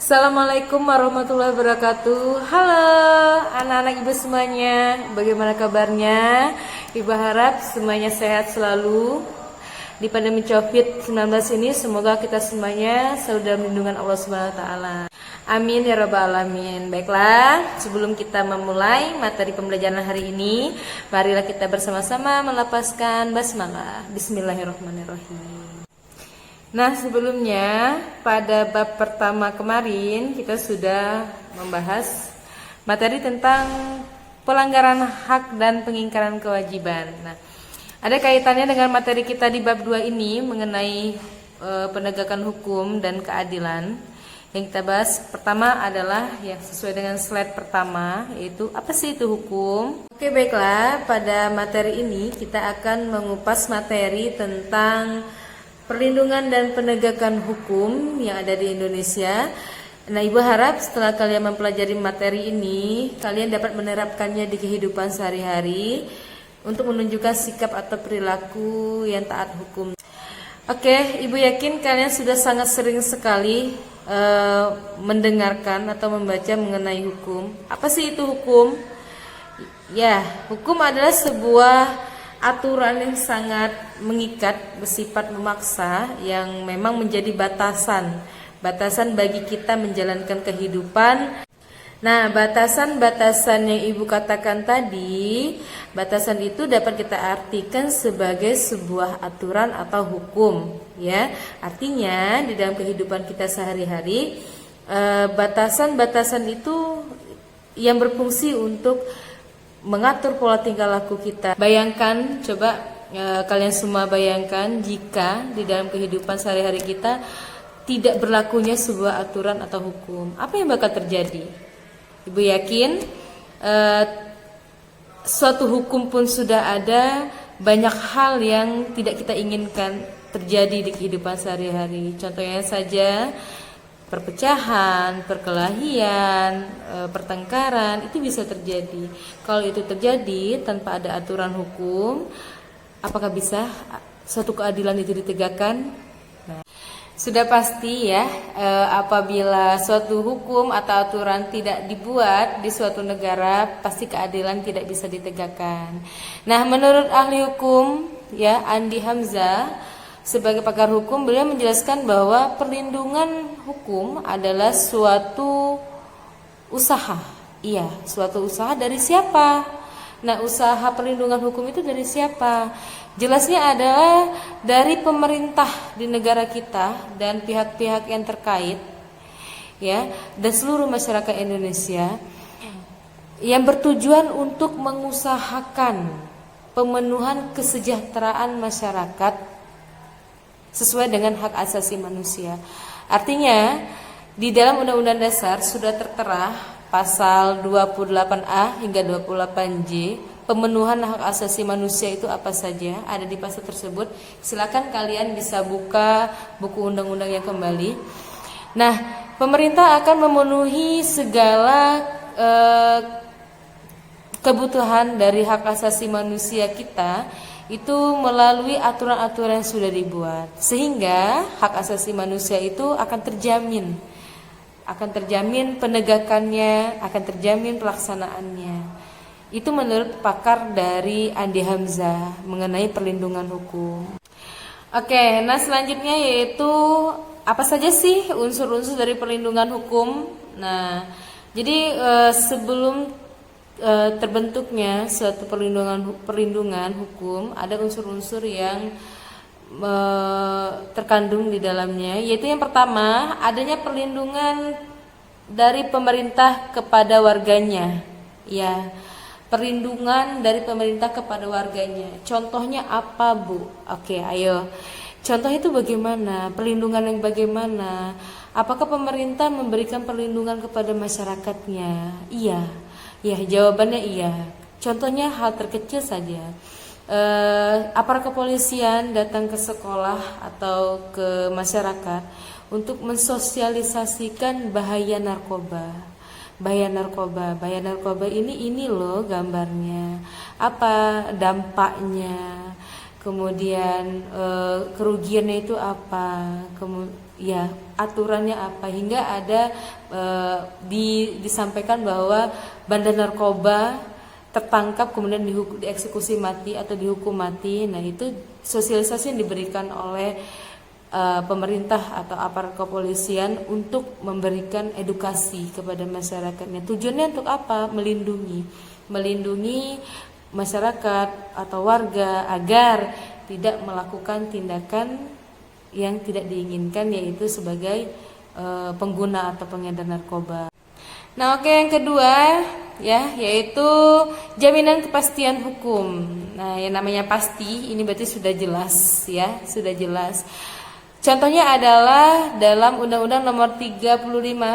Assalamualaikum warahmatullahi wabarakatuh. Halo anak-anak ibu semuanya, bagaimana kabarnya? Ibu harap semuanya sehat selalu di pandemi COVID-19 ini. Semoga kita semuanya selalu dalam lindungan Allah Subhanahu wa taala. Amin ya rabbal alamin. Baiklah, sebelum kita memulai materi pembelajaran hari ini, marilah kita bersama-sama melafazkan basmalah. Bismillahirrahmanirrahim. Nah, sebelumnya pada bab pertama kemarin kita sudah membahas materi tentang pelanggaran hak dan pengingkaran kewajiban. Nah, ada kaitannya dengan materi kita di bab 2 ini mengenai penegakan hukum dan keadilan. Yang kita bahas pertama adalah yang sesuai dengan slide pertama, yaitu apa sih itu hukum? Oke, baiklah, pada materi ini kita akan mengupas materi tentang perlindungan dan penegakan hukum yang ada di Indonesia. Nah, Ibu harap setelah kalian mempelajari materi ini, kalian dapat menerapkannya di kehidupan sehari-hari untuk menunjukkan sikap atau perilaku yang taat hukum. Oke, Ibu yakin kalian sudah sangat sering sekali mendengarkan atau membaca mengenai hukum. Apa sih itu hukum? Ya, hukum adalah sebuah aturan yang sangat mengikat, bersifat memaksa, yang memang menjadi batasan bagi kita menjalankan kehidupan. Nah, batasan-batasan yang Ibu katakan tadi, batasan itu dapat kita artikan sebagai sebuah aturan atau hukum, ya. Artinya di dalam kehidupan kita sehari-hari, batasan-batasan itu yang berfungsi untuk mengatur pola tingkah laku kita. Bayangkan, coba kalian semua bayangkan jika di dalam kehidupan sehari-hari kita tidak berlakunya sebuah aturan atau hukum, apa yang bakal terjadi? Ibu yakin suatu hukum pun sudah ada, banyak hal yang tidak kita inginkan terjadi di kehidupan sehari-hari. Contohnya saja perpecahan, perkelahian, pertengkaran, itu bisa terjadi. Kalau itu terjadi tanpa ada aturan hukum, apakah bisa suatu keadilan itu ditegakkan? Nah, sudah pasti ya, apabila suatu hukum atau aturan tidak dibuat di suatu negara, pasti keadilan tidak bisa ditegakkan. Nah, menurut ahli hukum ya, Andi Hamzah, sebagai pakar hukum, beliau menjelaskan bahwa perlindungan hukum adalah suatu usaha. Iya, suatu usaha dari siapa? Nah, usaha perlindungan hukum itu dari siapa? Jelasnya adalah dari pemerintah di negara kita dan pihak-pihak yang terkait, ya, dan seluruh masyarakat Indonesia yang bertujuan untuk mengusahakan pemenuhan kesejahteraan masyarakat sesuai dengan hak asasi manusia. Artinya, di dalam Undang-Undang Dasar sudah tertera pasal 28A hingga 28J, pemenuhan hak asasi manusia itu apa saja, ada di pasal tersebut. Silakan kalian bisa buka buku undang-undang yang kembali. Nah, pemerintah akan memenuhi segala kebutuhan dari hak asasi manusia kita itu melalui aturan-aturan yang sudah dibuat, sehingga hak asasi manusia itu akan terjamin penegakannya, akan terjamin pelaksanaannya. Itu menurut pakar dari Andi Hamzah mengenai perlindungan hukum. Oke, nah selanjutnya yaitu apa saja sih unsur-unsur dari perlindungan hukum? Nah, jadi sebelum terbentuknya suatu perlindungan hukum, ada unsur-unsur yang terkandung di dalamnya, yaitu yang pertama, adanya perlindungan dari pemerintah kepada warganya. Ya, perlindungan dari pemerintah kepada warganya. Contohnya apa, Bu? Oke, ayo. Contoh itu bagaimana? Perlindungan yang bagaimana? Apakah pemerintah memberikan perlindungan kepada masyarakatnya? Iya. Ya, jawabannya iya. Contohnya hal terkecil saja. Aparat kepolisian datang ke sekolah atau ke masyarakat untuk mensosialisasikan bahaya narkoba. Bahaya narkoba ini loh gambarnya. Apa dampaknya? kemudian kerugiannya itu apa, ya aturannya apa, hingga ada disampaikan bahwa bandar narkoba tertangkap kemudian dieksekusi mati atau dihukum mati. Nah, itu sosialisasi yang diberikan oleh pemerintah atau aparat kepolisian untuk memberikan edukasi kepada masyarakatnya. Tujuannya untuk apa? Melindungi masyarakat atau warga agar tidak melakukan tindakan yang tidak diinginkan, yaitu sebagai pengguna atau pengedar narkoba. Nah, oke, yang kedua ya, yaitu jaminan kepastian hukum. Nah, yang namanya pasti ini berarti sudah jelas ya, sudah jelas. Contohnya adalah dalam Undang-Undang Nomor 35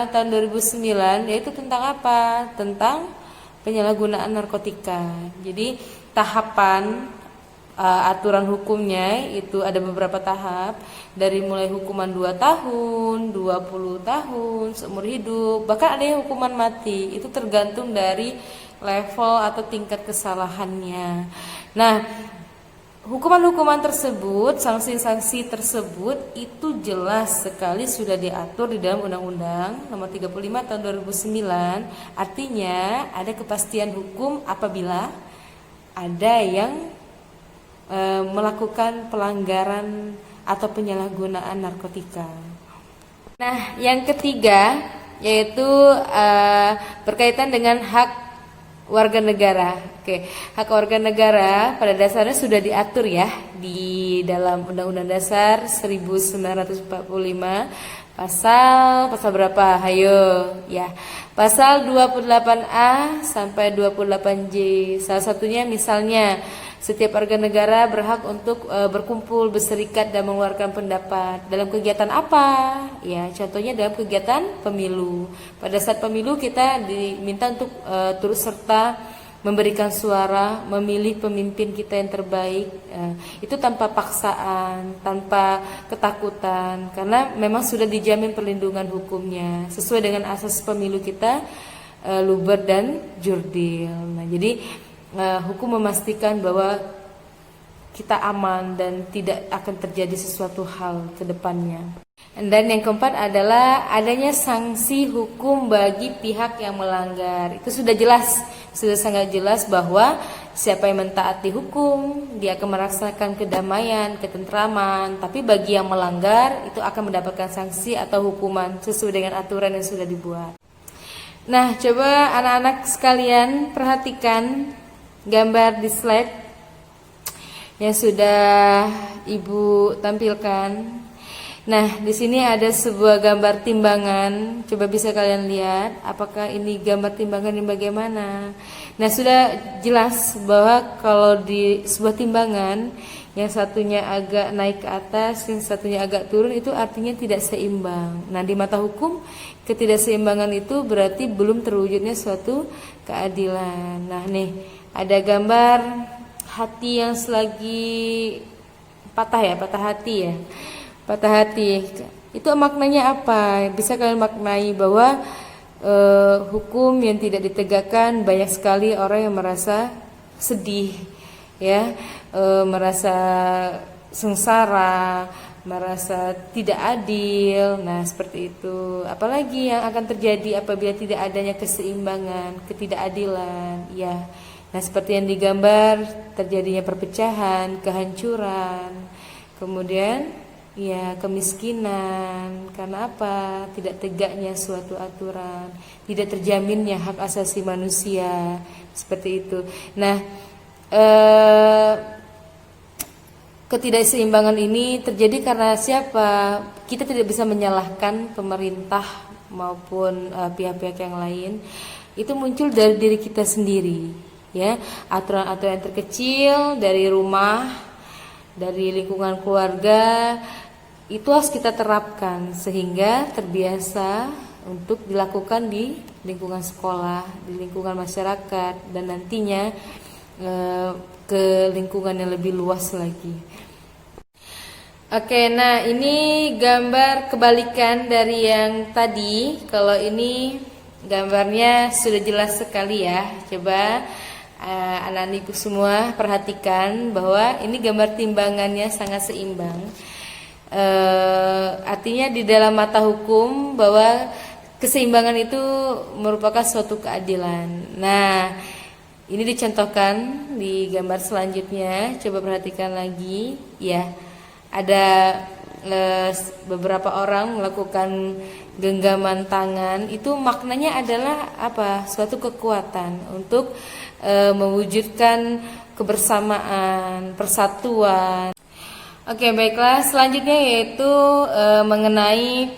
Tahun 2009, yaitu tentang apa? Tentang penyalahgunaan narkotika. Jadi tahapan aturan hukumnya itu ada beberapa tahap, dari mulai hukuman 2 tahun, 20 tahun, seumur hidup, bahkan ada yang hukuman mati. Itu tergantung dari level atau tingkat kesalahannya. Nah, hukuman-hukuman tersebut, sanksi-sanksi tersebut itu jelas sekali sudah diatur di dalam Undang-Undang Nomor 35 Tahun 2009. Artinya ada kepastian hukum apabila ada yang melakukan pelanggaran atau penyalahgunaan narkotika. Nah, yang ketiga yaitu berkaitan dengan hak warga negara. Oke, hak warga negara pada dasarnya sudah diatur ya di dalam Undang-Undang Dasar 1945 pasal berapa? Hayo ya. Pasal 28A sampai 28J. Salah satunya misalnya setiap warga negara berhak untuk berkumpul, berserikat dan mengeluarkan pendapat. Dalam kegiatan apa? Ya, contohnya dalam kegiatan pemilu. Pada saat pemilu kita diminta untuk turut serta memberikan suara, memilih pemimpin kita yang terbaik. Itu tanpa paksaan, tanpa ketakutan, karena memang sudah dijamin perlindungan hukumnya sesuai dengan asas pemilu kita, luber dan jurdil. Nah, jadi hukum memastikan bahwa kita aman dan tidak akan terjadi sesuatu hal ke depannya. Dan yang keempat adalah adanya sanksi hukum bagi pihak yang melanggar. Itu sudah jelas, sudah sangat jelas bahwa siapa yang mentaati hukum, dia akan merasakan kedamaian, ketentraman. Tapi bagi yang melanggar, itu akan mendapatkan sanksi atau hukuman sesuai dengan aturan yang sudah dibuat. Nah, coba anak-anak sekalian perhatikan gambar di slide yang sudah Ibu tampilkan. Nah, di sini ada sebuah gambar timbangan. Coba bisa kalian lihat, apakah ini gambar timbangan yang bagaimana? Nah, sudah jelas bahwa kalau di sebuah timbangan, yang satunya agak naik ke atas, yang satunya agak turun, itu artinya tidak seimbang. Nah, di mata hukum, ketidakseimbangan itu berarti belum terwujudnya suatu keadilan. Nah, nih ada gambar hati yang selagi patah ya, patah hati ya. Patah hati. Itu maknanya apa? Bisa kalian maknai bahwa hukum yang tidak ditegakkan, banyak sekali orang yang merasa sedih ya, merasa sengsara, merasa tidak adil. Nah, seperti itu. Apalagi yang akan terjadi apabila tidak adanya keseimbangan, ketidakadilan ya. Nah, seperti yang digambar, terjadinya perpecahan, kehancuran, kemudian ya kemiskinan. Karena apa? Tidak tegaknya suatu aturan, tidak terjaminnya hak asasi manusia, seperti itu. Nah, ketidakseimbangan ini terjadi karena siapa? Kita tidak bisa menyalahkan pemerintah maupun pihak-pihak yang lain. Itu muncul dari diri kita sendiri. Ya, aturan-aturan yang terkecil dari rumah, dari lingkungan keluarga, itu harus kita terapkan sehingga terbiasa untuk dilakukan di lingkungan sekolah, di lingkungan masyarakat, dan nantinya ke lingkungan yang lebih luas lagi. Oke, nah ini gambar kebalikan dari yang tadi. Kalau ini gambarnya sudah jelas sekali ya. Coba anak-anak ibu semua perhatikan bahwa ini gambar timbangannya sangat seimbang. Artinya di dalam mata hukum bahwa keseimbangan itu merupakan suatu keadilan. Nah, ini dicontohkan di gambar selanjutnya. Coba perhatikan lagi, ya. Ada beberapa orang melakukan genggaman tangan. Itu maknanya adalah apa? Suatu kekuatan untuk mewujudkan kebersamaan, persatuan. Oke, baiklah. Selanjutnya yaitu mengenai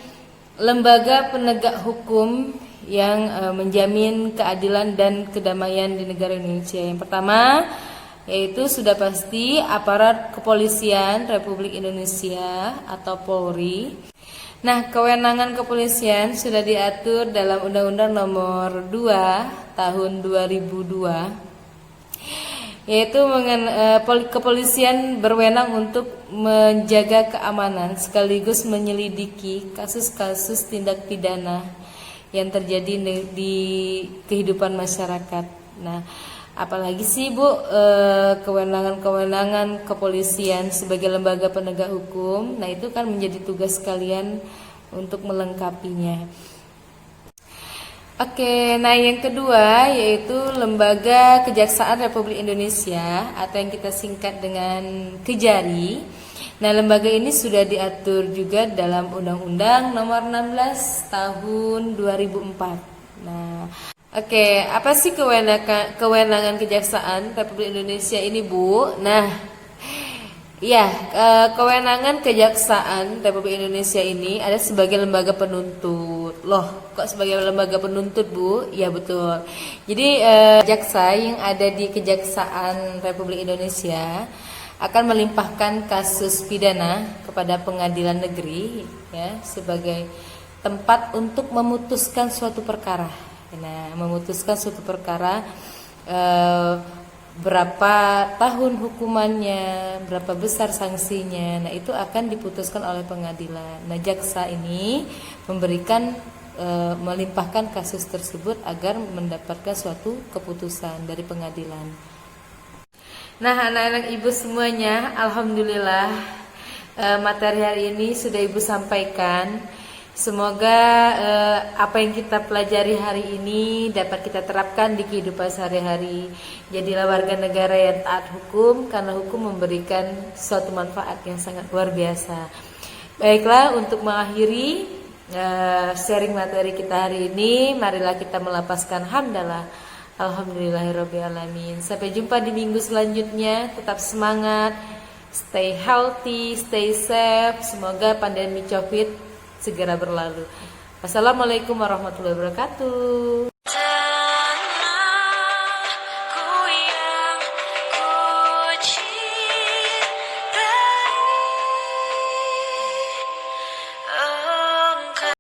lembaga penegak hukum yang menjamin keadilan dan kedamaian di negara Indonesia. Yang pertama yaitu sudah pasti aparat kepolisian Republik Indonesia atau Polri. Nah, kewenangan kepolisian sudah diatur dalam Undang-Undang Nomor 2 Tahun 2002. Yaitu kepolisian berwenang untuk menjaga keamanan sekaligus menyelidiki kasus-kasus tindak pidana yang terjadi di kehidupan masyarakat. Nah, apalagi sih Bu kewenangan-kewenangan kepolisian sebagai lembaga penegak hukum. Nah, itu kan menjadi tugas kalian untuk melengkapinya. Oke, nah yang kedua yaitu Lembaga Kejaksaan Republik Indonesia atau yang kita singkat dengan Kejari. Nah, lembaga ini sudah diatur juga dalam Undang-Undang Nomor 16 Tahun 2004. Nah, oke, apa sih kewenangan Kejaksaan Republik Indonesia ini, Bu? Nah, ya, kewenangan Kejaksaan Republik Indonesia ini ada sebagai lembaga penuntut. Loh, kok sebagai lembaga penuntut, Bu? Ya, betul. Jadi, jaksa yang ada di Kejaksaan Republik Indonesia akan melimpahkan kasus pidana kepada pengadilan negeri ya sebagai tempat untuk memutuskan suatu perkara. Nah, memutuskan suatu perkara berapa tahun hukumannya, berapa besar sanksinya. Nah, itu akan diputuskan oleh pengadilan. Nah, jaksa ini memberikan melimpahkan kasus tersebut agar mendapatkan suatu keputusan dari pengadilan. Nah, anak-anak ibu semuanya, alhamdulillah materi hari ini sudah ibu sampaikan. Semoga apa yang kita pelajari hari ini dapat kita terapkan di kehidupan sehari-hari. Jadilah warga negara yang taat hukum, karena hukum memberikan suatu manfaat yang sangat luar biasa. Baiklah, untuk mengakhiri sharing materi kita hari ini, marilah kita melapaskan hamdalah. Alhamdulillahirrabbilalamin. Sampai jumpa di minggu selanjutnya. Tetap semangat, stay healthy, stay safe. Semoga pandemi COVID segera berlalu. Wassalamualaikum warahmatullahi wabarakatuh.